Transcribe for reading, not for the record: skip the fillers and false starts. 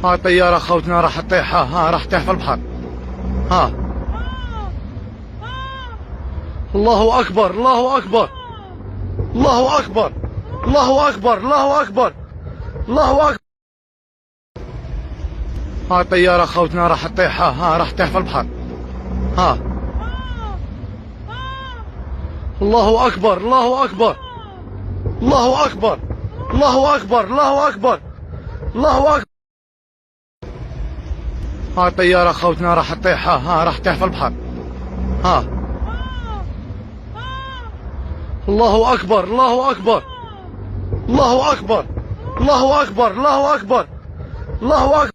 ها طيارة خوتنا راح تطيح، ها راح تطيح في البحر. ها الله أكبر الله أكبر الله أكبر الله أكبر الله أكبر الله أكبر. ها طيارة خوتنا راح تطيح، ها راح تطيح في البحر. ها الله أكبر الله أكبر الله أكبر الله أكبر الله أكبر الله أكبر. ها طيارة خوتنا راح تطيح، ها راح تطيح في البحر. ها الله أكبر الله أكبر الله أكبر الله أكبر الله أكبر الله أكبر.